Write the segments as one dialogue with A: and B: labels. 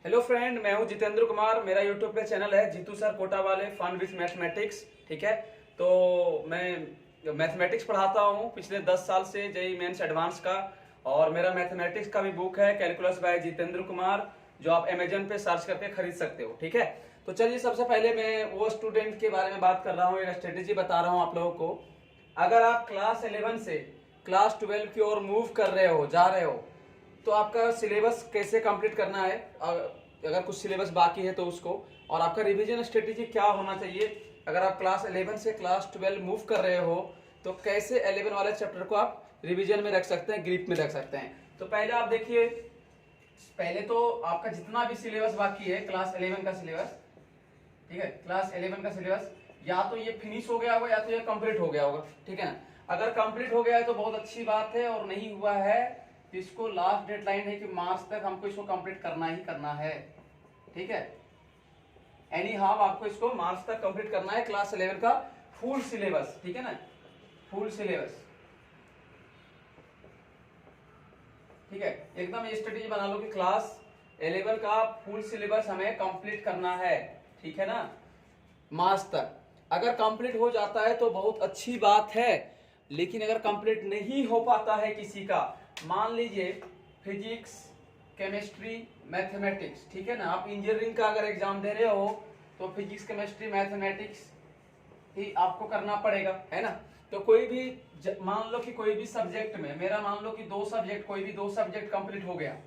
A: Hello friend, मैं हूं जितेंद्र कुमार। मेरा यूट्यूब पे चैनल है जीतू सर कोटा वाले फन विथ मैथमेटिक्स। ठीक है, तो मैं मैथमेटिक्स पढ़ाता हूं पिछले 10 साल से, जेई मेंस एडवांस का। और मेरा मैथमेटिक्स का भी बुक है कैलकुलस बाय जितेंद्र कुमार, जो आप अमेजन पे सर्च करके खरीद सकते हो। ठीक है, तो चलिए सबसे पहले मैं वो स्टूडेंट के बारे में बात कर रहा हूँ, एक स्ट्रेटेजी बता रहा हूँ आप लोगों को। अगर आप क्लास 11 से क्लास 12 की ओर मूव कर रहे हो, जा रहे हो, तो आपका सिलेबस कैसे कंप्लीट करना है, अगर कुछ सिलेबस बाकी है तो उसको, और आपका रिवीजन स्ट्रेटेजी क्या होना चाहिए। अगर आप क्लास 11 से क्लास 12 मूव कर रहे हो तो कैसे 11 वाले चैप्टर को आप रिवीजन में रख सकते हैं, ग्रिप में रख सकते हैं। तो पहले आप देखिए, पहले तो आपका जितना भी सिलेबस बाकी है क्लास 11 का सिलेबस, ठीक है, क्लास 11 का सिलेबस या तो ये फिनिश हो गया होगा या तो ये कंप्लीट हो गया होगा। ठीक है ना, अगर कंप्लीट हो गया है तो बहुत अच्छी बात है, और नहीं हुआ है तो इसको लास्ट डेडलाइन है कि मार्च तक हमको इसको कंप्लीट करना ही करना है। ठीक है, एनी हाउ आपको इसको मार्च तक कंप्लीट करना है, क्लास 11 का फुल सिलेबस। ठीक है ना, फुल सिलेबस। ठीक है, एकदम ये स्ट्रेटेजी बना लो कि क्लास 11 का फुल सिलेबस हमें कंप्लीट करना है। ठीक है ना, मार्च तक। अगर कंप्लीट हो जाता है तो बहुत अच्छी बात है, लेकिन अगर कंप्लीट नहीं हो पाता है किसी का, मान लीजिए फिजिक्स, केमिस्ट्री, मैथमेटिक्स, ठीक है ना, आप इंजीनियरिंग का अगर एग्जाम दे रहे हो तो फिजिक्स, केमिस्ट्री, मैथमेटिक्स ही आपको करना पड़ेगा, है ना। तो कोई भी मान लो कि कोई भी सब्जेक्ट में, मेरा मान लो कि कोई भी दो सब्जेक्ट कंप्लीट हो गया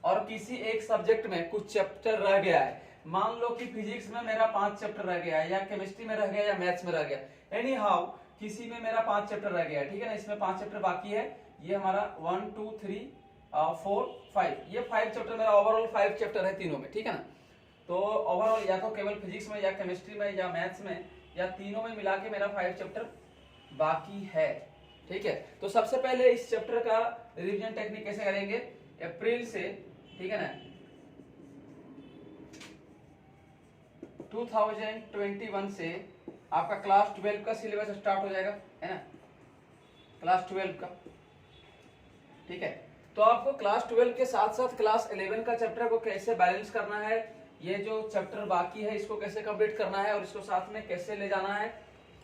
A: और किसी एक सब्जेक्ट में कुछ चैप्टर रह गया है। मान लो कि फिजिक्स में मेरा 5 चैप्टर रह गया है, या केमिस्ट्री में रह गया, या मैथ्स में रह गया, एनी हाउ किसी में मेरा 5 चैप्टर रह गया है। ठीक है ना, इसमें 5 चैप्टर बाकी है। ये हमारा 1 2 3 4 5, ये 5 चैप्टर मेरा ओवरऑल 5 चैप्टर है तीनों में। ठीक है ना, तो ओवरऑल या तो केवल फिजिक्स में या केमिस्ट्री में या मैथ्स में या तीनों में मिला के मेरा 5 चैप्टर बाकी है। ठीक है, तो सबसे पहले इस चैप्टर का रिवीजन टेक्निक कैसे करेंगे, अप्रैल से, ठीक है ना, 2021 से आपका क्लास 12 का सिलेबस स्टार्ट हो जाएगा, है ना, क्लास 12 का। ठीक है, तो आपको क्लास 12 के साथ साथ क्लास 11 का चैप्टर को कैसे बैलेंस करना है, ये जो चैप्टर बाकी है इसको कैसे कंप्लीट करना है और इसको साथ में कैसे ले जाना है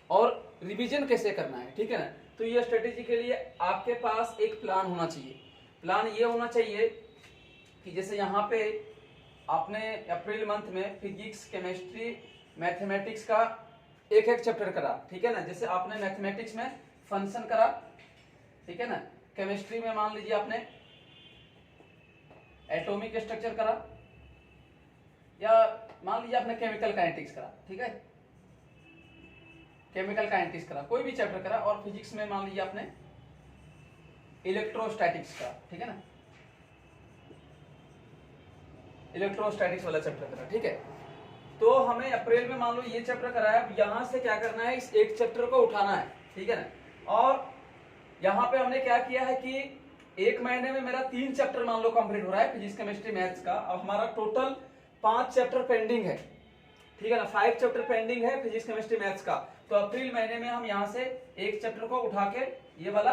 A: और रिवीजन कैसे करना है। ठीक है ना, तो ये स्ट्रेटेजी के लिए आपके पास एक प्लान होना चाहिए। प्लान ये होना चाहिए कि जैसे यहाँ पे आपने अप्रैल मंथ में फिजिक्स, केमिस्ट्री, मैथमेटिक्स का एक एक चैप्टर करा। ठीक है ना, जैसे आपने मैथमेटिक्स में फंक्शन करा, ठीक है ना, केमिस्ट्री में मान लीजिए आपने एटॉमिक स्ट्रक्चर करा, या मान लीजिए आपने केमिकल काइनेटिक्स करा। ठीक है, केमिकल काइनेटिक्स करा, कोई भी चैप्टर करा, और फिजिक्स में मान लीजिए आपने इलेक्ट्रोस्टैटिक्स करा। ठीक है ना, इलेक्ट्रोस्टैटिक्स वाला चैप्टर करा। ठीक है, तो हमें अप्रैल में मान लो ये चैप्टर करा है, अब यहां से क्या करना है, इस एक चैप्टर को उठाना है। ठीक है ना, और यहां पे हमने क्या किया है कि एक महीने में मेरा 3 चैप्टर मान लो कंप्लीट हो रहा है फिजिक्स, केमिस्ट्री, मैथ्स का। अब हमारा टोटल 5 चैप्टर पेंडिंग है। ठीक है ना, 5 चैप्टर पेंडिंग है फिजिक्स, केमिस्ट्री, मैथ्स का। तो अप्रैल महीने में हम यहां से एक चैप्टर को उठा के ये वाला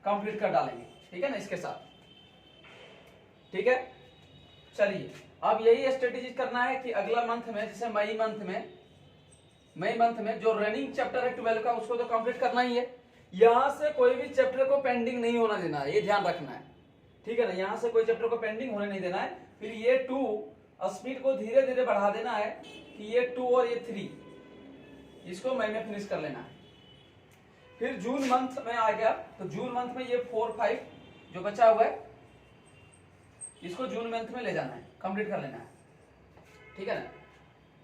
A: कंप्लीट कर डालेंगे। ठीक है ना, इसके साथ। ठीक है, चलिए अब यही स्ट्रेटेजी करना है कि अगला मंथ में, जैसे मई मंथ में जो रनिंग चैप्टर है 12 का उसको तो कंप्लीट करना ही है। यहां से कोई भी चैप्टर को पेंडिंग नहीं होना देना है, ये ध्यान रखना है। ठीक है ना, यहां से कोई चैप्टर को पेंडिंग होने नहीं देना है। फिर ये 2 स्पीड को धीरे धीरे बढ़ा देना है कि ये 2 और ये 3 इसको मई में फिनिश कर लेना है। फिर जून मंथ में आ गया तो जून मंथ में ये 4 5 जो बचा हुआ है इसको जून मंथ में ले जाना है, कंप्लीट कर लेना है। ठीक है ना,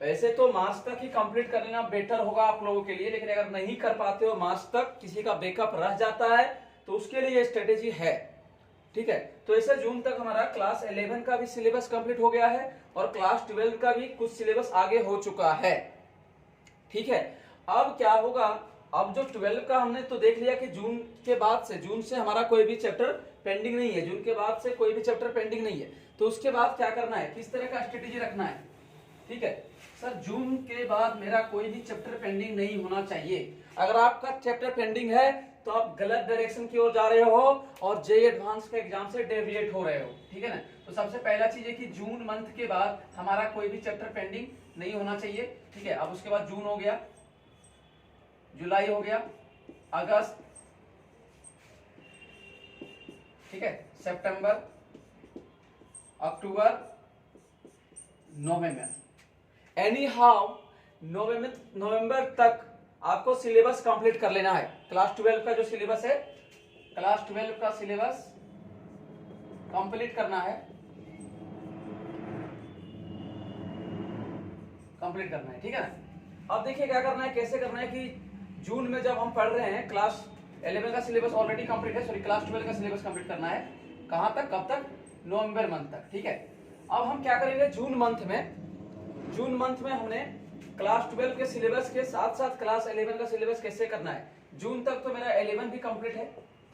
A: वैसे तो मार्च तक ही कंप्लीट कर लेना बेटर होगा आप लोगों के लिए, लेकिन अगर नहीं कर पाते हो, मार्च तक किसी का बैकअप रह जाता है, तो उसके लिए ये स्ट्रेटेजी है। ठीक है, तो ऐसे जून तक हमारा क्लास 11 का भी सिलेबस कंप्लीट हो गया है और क्लास 12 का भी कुछ सिलेबस आगे हो चुका है। ठीक है, अब क्या होगा, अब जो 12 का हमने तो देख लिया कि जून के बाद से, जून से हमारा कोई भी चैप्टर पेंडिंग नहीं है, जून के बाद से कोई भी चैप्टर पेंडिंग नहीं है। तो उसके बाद क्या करना है, किस तरह का स्ट्रेटेजी रखना है। ठीक है सर, जून के बाद मेरा कोई भी चैप्टर पेंडिंग नहीं होना चाहिए। अगर आपका चैप्टर पेंडिंग है तो आप गलत डायरेक्शन की ओर जा रहे हो और जेईई एडवांस के एग्जाम से डेविएट हो रहे हो, ठीक है ना। तो सबसे पहला चीज है कि जून मंथ के बाद हमारा कोई भी चैप्टर पेंडिंग नहीं होना चाहिए, ठीक है। अब उसके बाद जून हो गया, जुलाई हो गया, अगस्त, ठीक है, सितंबर, अक्टूबर, नवंबर। एनी हाउ नवंबर तक आपको सिलेबस कंप्लीट कर लेना है। क्लास 12 का जो सिलेबस है, क्लास 12 का सिलेबस कंप्लीट करना है, कंप्लीट करना है, ठीक है ना। अब देखिए क्या करना है, कैसे करना है कि जून में जब हम पढ़ रहे हैं क्लास 11 का सिलेबस ऑलरेडी कंप्लीट है, सॉरी क्लास 12 का सिलेबस कंप्लीट करना है। कहां तक, कब तक, नवंबर मंथ तक, ठीक है। अब हम क्या करेंगे, जून मंथ में हमने क्लास 12 के सिलेबस के साथ साथ क्लास 11 का सिलेबस कैसे करना है। जून तक तो मेरा 11 भी कंप्लीट है,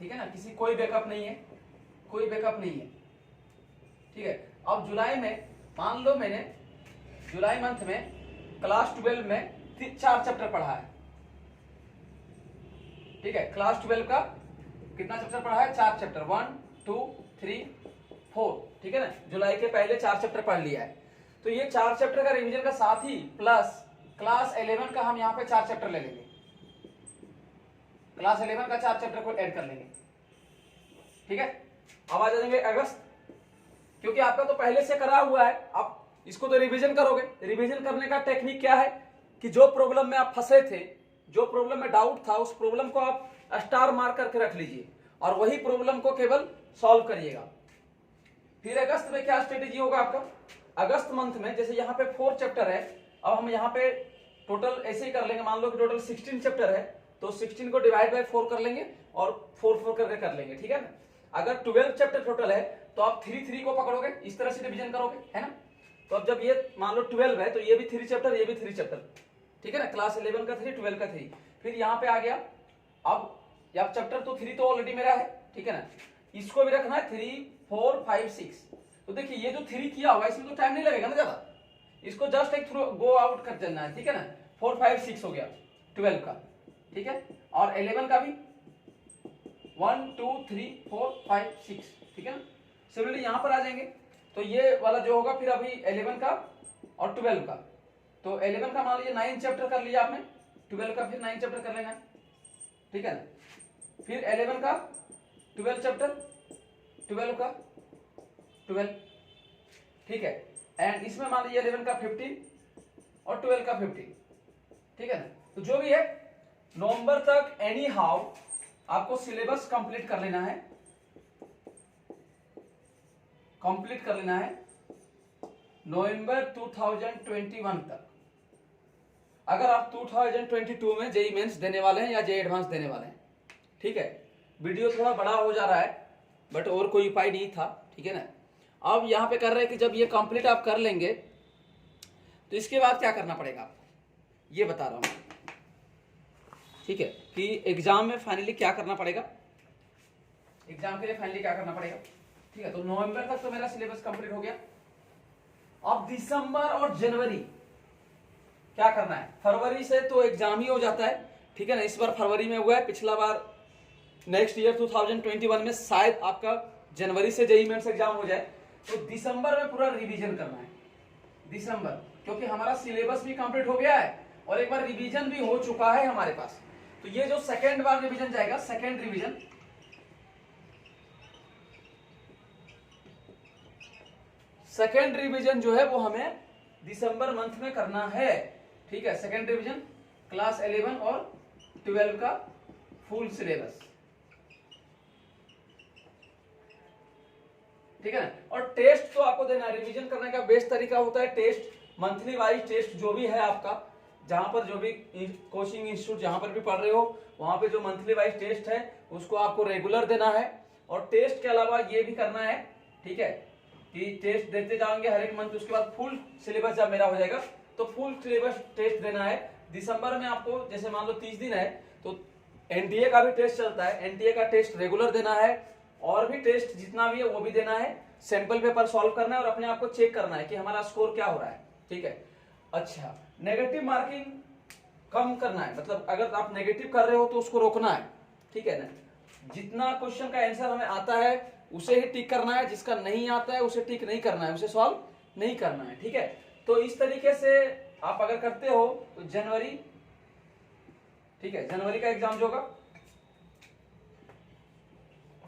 A: ठीक है ना, कोई बैकअप नहीं है, कोई बैकअप नहीं है, ठीक है। अब जुलाई में मान लो मैंने जुलाई मंथ में क्लास 12 में 4 चैप्टर पढ़ा है, ठीक है। क्लास 12 का कितना चैप्टर पढ़ा है, 4 चैप्टर, 1 2 3 4, ठीक है ना। जुलाई के पहले 4 चैप्टर पढ़ लिया है, तो ये 4 चैप्टर का रिवीजन का साथ ही प्लस क्लास 11 का हम यहाँ पे 4 चैप्टर ले लेंगे, क्लास 11 का 4 चैप्टर को ऐड कर लेंगे, ठीक है। अब आ जाएंगे अगस्त, क्योंकि आपका तो पहले से करा हुआ है, आप इसको तो रिवीजन करोगे। रिवीजन करने का टेक्निक क्या है कि जो प्रॉब्लम में आप फंसे थे, जो प्रॉब्लम में डाउट था, उस प्रॉब्लम को आप स्टार मार्क करके रख लीजिए और वही प्रॉब्लम को केवल सॉल्व करिएगा। फिर अगस्त में क्या स्ट्रेटेजी होगा आपका, अगस्त मंथ में जैसे यहाँ पे 4 चैप्टर है, अब हम यहाँ पे टोटल ऐसे ही कर लेंगे, मान लो कि टोटल 16 चैप्टर है, तो 16 को डिवाइड बाय 4 कर लेंगे और 4 करके कर लेंगे, ठीक है ना। अगर 12 चैप्टर टोटल है तो आप 3 को पकड़ोगे, इस तरह से डिवीजन करोगे, है ना। तो अब जब ये मान लो 12 है तो ये भी 3 चैप्टर, ये भी 3 चैप्टर, ठीक है ना। क्लास 11 का 3, 12 का 3, फिर यहाँ पे आ गया। अब चैप्टर तो 3 तो ऑलरेडी मेरा है, ठीक है ना, इसको भी रखना है 3 4 5 6। तो देखिए ये जो 3 किया होगा इसमें तो टाइम नहीं लगेगा ना ज्यादा, इसको जस्ट एक थ्रू गो आउट कर देना है, ठीक है ना। 4 5 6 हो गया 12 का, ठीक है, और 11 का भी 1 2 3 4 5 6, ठीक है ना। सिमिलरली यहाँ पर आ जाएंगे तो ये वाला जो होगा फिर अभी 11 का और 12 का, तो 11 का मान लीजिए 9 चैप्टर कर लिया आपने, 12 का फिर 9 चैप्टर कर लेना है, ठीक है ना। फिर 11 का 12 चैप्टर, 12 का 12, ठीक है। एंड इसमें मान लीजिए 11 का 15 और 12 का 15, ठीक है ना। तो जो भी है नवंबर तक एनी हाउ आपको सिलेबस कंप्लीट कर लेना है, कंप्लीट कर लेना है नवंबर 2021 तक। अगर आप 2022 में जेईई मेंस देने वाले हैं या जेईई एडवांस देने वाले हैं, ठीक है। वीडियो थोड़ा बड़ा हो जा रहा है बट और कोई उपाय नहीं था, ठीक है ना। अब यहां पे कर रहे हैं कि जब ये कंप्लीट आप कर लेंगे तो इसके बाद क्या करना पड़ेगा आपको, ये बता रहा हूं, ठीक है, कि एग्जाम में फाइनली क्या करना पड़ेगा, एग्जाम के लिए फाइनली क्या करना पड़ेगा, ठीक है। तो नवंबर तक तो मेरा सिलेबस कंप्लीट हो गया। अब दिसंबर और जनवरी क्या करना है, फरवरी से तो एग्जाम ही हो जाता है, ठीक है ना। इस बार फरवरी में हुआ है, पिछला बार नेक्स्ट ईयर 2021 में शायद आपका जनवरी से जेईई मेंस एग्जाम हो जाए। तो दिसंबर में पूरा रिवीजन करना है, दिसंबर, क्योंकि हमारा सिलेबस भी कंप्लीट हो गया है और एक बार रिवीजन भी हो चुका है हमारे पास। तो ये जो सेकेंड बार रिवीजन जाएगा, सेकेंड रिवीजन जो है वो हमें दिसंबर मंथ में करना है, ठीक है। सेकेंड रिवीजन क्लास 11 और 12 का फुल सिलेबस, ठीक है ना। और टेस्ट तो आपको देना है, रिवीजन करने का बेस्ट तरीका होता है टेस्ट, मंथली वाइज टेस्ट जो भी है आपका, जहां पर जो भी कोचिंग इंस्टीट्यूट जहां पर भी पढ़ रहे हो वहां पे जो मंथली वाइज टेस्ट है उसको आपको रेगुलर देना है। और टेस्ट के अलावा ये भी करना है, ठीक है, कि टेस्ट देते जाएंगे हर एक मंथ, उसके बाद फुल सिलेबस जब मेरा हो जाएगा तो फुल सिलेबस टेस्ट देना है। दिसंबर में आपको जैसे मान लो 30 दिन है तो एनटीए का भी टेस्ट चलता है, एनटीए का टेस्ट रेगुलर देना है और भी टेस्ट जितना भी है वो भी देना है। सैंपल पेपर सॉल्व करना है और अपने आप को चेक करना है कि हमारा स्कोर क्या हो रहा है, ठीक है। अच्छा, नेगेटिव मार्किंग कम करना है, मतलब अगर आप नेगेटिव कर रहे हो तो उसको रोकना है, ठीक है ना। जितना क्वेश्चन का आंसर हमें आता है उसे ही टिक करना है, जिसका नहीं आता है उसे टिक नहीं करना है, उसे सॉल्व नहीं करना है, ठीक है। तो इस तरीके से आप अगर करते हो तो जनवरी, ठीक है, जनवरी का एग्जाम जो होगा,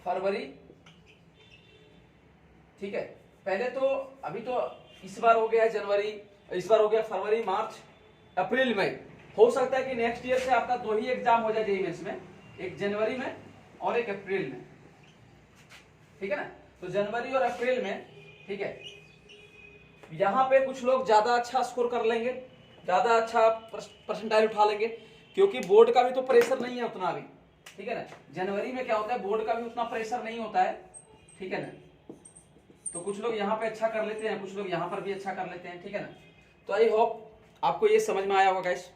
A: फरवरी, ठीक है। पहले तो अभी तो इस बार हो गया है जनवरी, इस बार हो गया फरवरी, मार्च, अप्रैल, मई। हो सकता है कि नेक्स्ट ईयर से आपका 2 ही एग्जाम हो जाए जेईई मेंस में, एक जनवरी में और एक अप्रैल में, ठीक है ना। तो जनवरी और अप्रैल में, ठीक है, यहां पे कुछ लोग ज्यादा अच्छा स्कोर कर लेंगे, ज्यादा अच्छा परसेंटाइल उठा लेंगे, क्योंकि बोर्ड का भी तो प्रेशर नहीं है उतना भी, ठीक है ना। जनवरी में क्या होता है, बोर्ड का भी उतना प्रेशर नहीं होता है, ठीक है ना। तो कुछ लोग यहाँ पे अच्छा कर लेते हैं, कुछ लोग यहाँ पर भी अच्छा कर लेते हैं, ठीक है ना। तो आई होप आपको ये समझ में आया होगा गाइस।